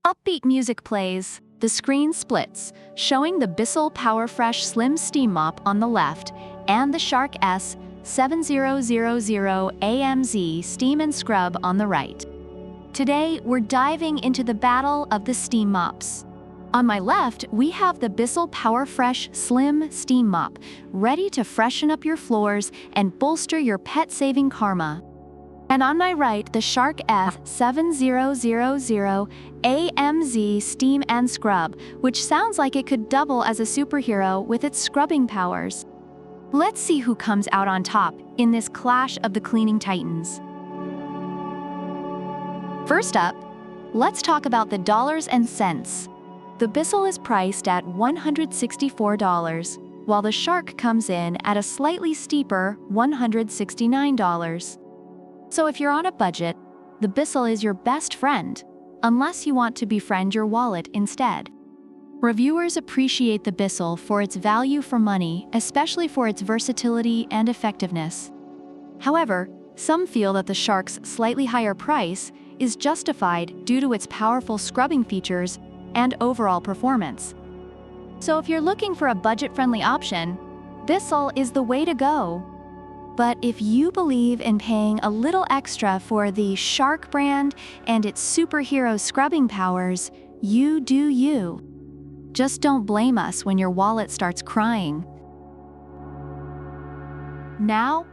Upbeat music plays. The screen splits, showing the BISSELL Powerfresh Slim Steam Mop on the left and the Shark S7000AMZ Steam and Scrub on the right. Today, we're diving into the battle of the steam mops. On my left, we have the BISSELL Powerfresh Slim Steam Mop, ready to freshen up your floors and bolster your pet-saving karma. And on my right, the Shark S7000AMZ Steam and Scrub, which sounds like it could double as a superhero with its scrubbing powers. Let's see who comes out on top in this clash of the cleaning titans. First up, let's talk about the dollars and cents. The BISSELL is priced at $164, while the Shark comes in at a slightly steeper $169. So if you're on a budget, the BISSELL is your best friend, unless you want to befriend your wallet instead. Reviewers appreciate the BISSELL for its value for money, especially for its versatility and effectiveness. However, some feel that the Shark's slightly higher price is justified due to its powerful scrubbing features and overall performance. So if you're looking for a budget-friendly option, BISSELL is the way to go. But if you believe in paying a little extra for the Shark brand and its superhero scrubbing powers, you do you. Just don't blame us when your wallet starts crying. Now,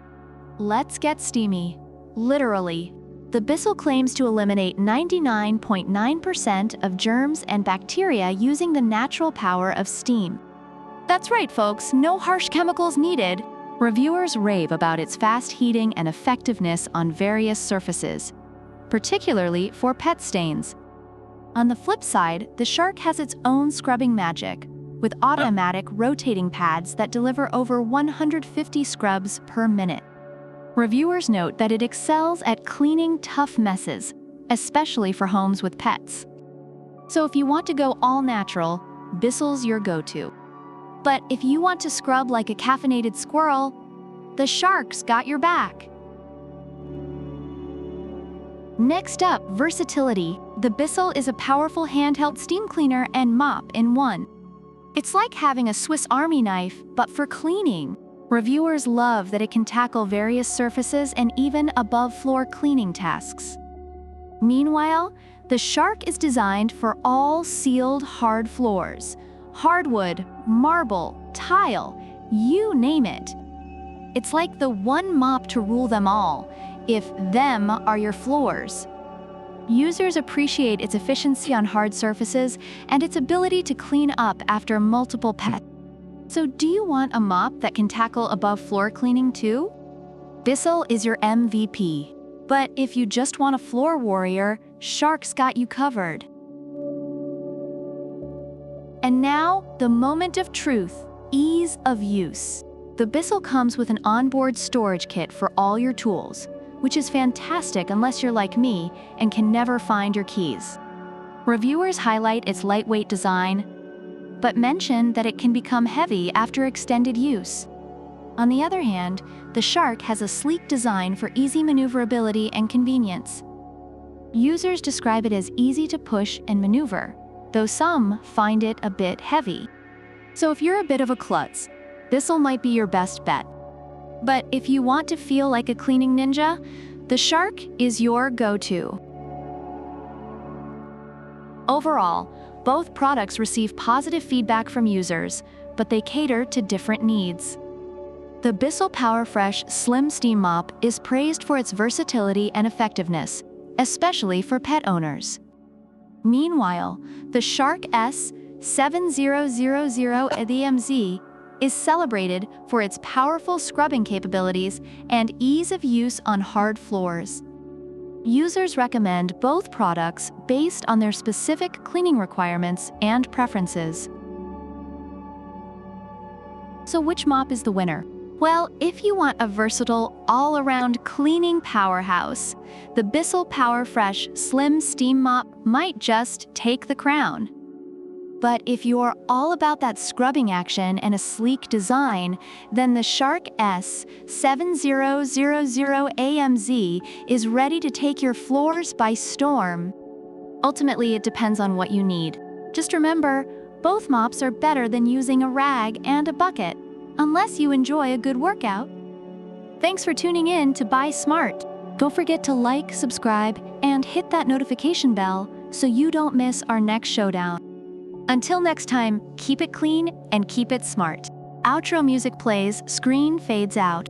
let's get steamy. Literally. The BISSELL claims to eliminate 99.9% of germs and bacteria using the natural power of steam. That's right, folks, no harsh chemicals needed. Reviewers rave about its fast heating and effectiveness on various surfaces, particularly for pet stains. On the flip side, the Shark has its own scrubbing magic, with automatic rotating pads that deliver over 150 scrubs per minute. Reviewers note that it excels at cleaning tough messes, especially for homes with pets. So if you want to go all natural, BISSELL's your go-to. But if you want to scrub like a caffeinated squirrel, the Shark's got your back. Next up, versatility. The BISSELL is a powerful handheld steam cleaner and mop in one. It's like having a Swiss Army knife, but for cleaning. Reviewers love that it can tackle various surfaces and even above-floor cleaning tasks. Meanwhile, the Shark is designed for all sealed hard floors. Hardwood, marble, tile, you name it. It's like the one mop to rule them all, if them are your floors. Users appreciate its efficiency on hard surfaces and its ability to clean up after multiple pets. So do you want a mop that can tackle above-floor cleaning too? BISSELL is your MVP. But if you just want a floor warrior, Shark's got you covered. And now, the moment of truth, ease of use. The BISSELL comes with an onboard storage kit for all your tools, which is fantastic unless you're like me and can never find your keys. Reviewers highlight its lightweight design, but mention that it can become heavy after extended use. On the other hand, the Shark has a sleek design for easy maneuverability and convenience. Users describe it as easy to push and maneuver, though some find it a bit heavy. So if you're a bit of a klutz, BISSELL might be your best bet. But if you want to feel like a cleaning ninja, the Shark is your go-to. Overall, both products receive positive feedback from users, but they cater to different needs. The BISSELL Powerfresh Slim Steam Mop is praised for its versatility and effectiveness, especially for pet owners. Meanwhile, the Shark S7000AMZ is celebrated for its powerful scrubbing capabilities and ease of use on hard floors. Users recommend both products based on their specific cleaning requirements and preferences. So which mop is the winner? Well, if you want a versatile, all-around cleaning powerhouse, the BISSELL Powerfresh Slim Steam Mop might just take the crown. But if you're all about that scrubbing action and a sleek design, then the Shark S7000AMZ is ready to take your floors by storm. Ultimately, it depends on what you need. Just remember, both mops are better than using a rag and a bucket, unless you enjoy a good workout. Thanks for tuning in to Buy Smart. Don't forget to like, subscribe, and hit that notification bell so you don't miss our next showdown. Until next time, keep it clean and keep it smart. Outro music plays, screen fades out.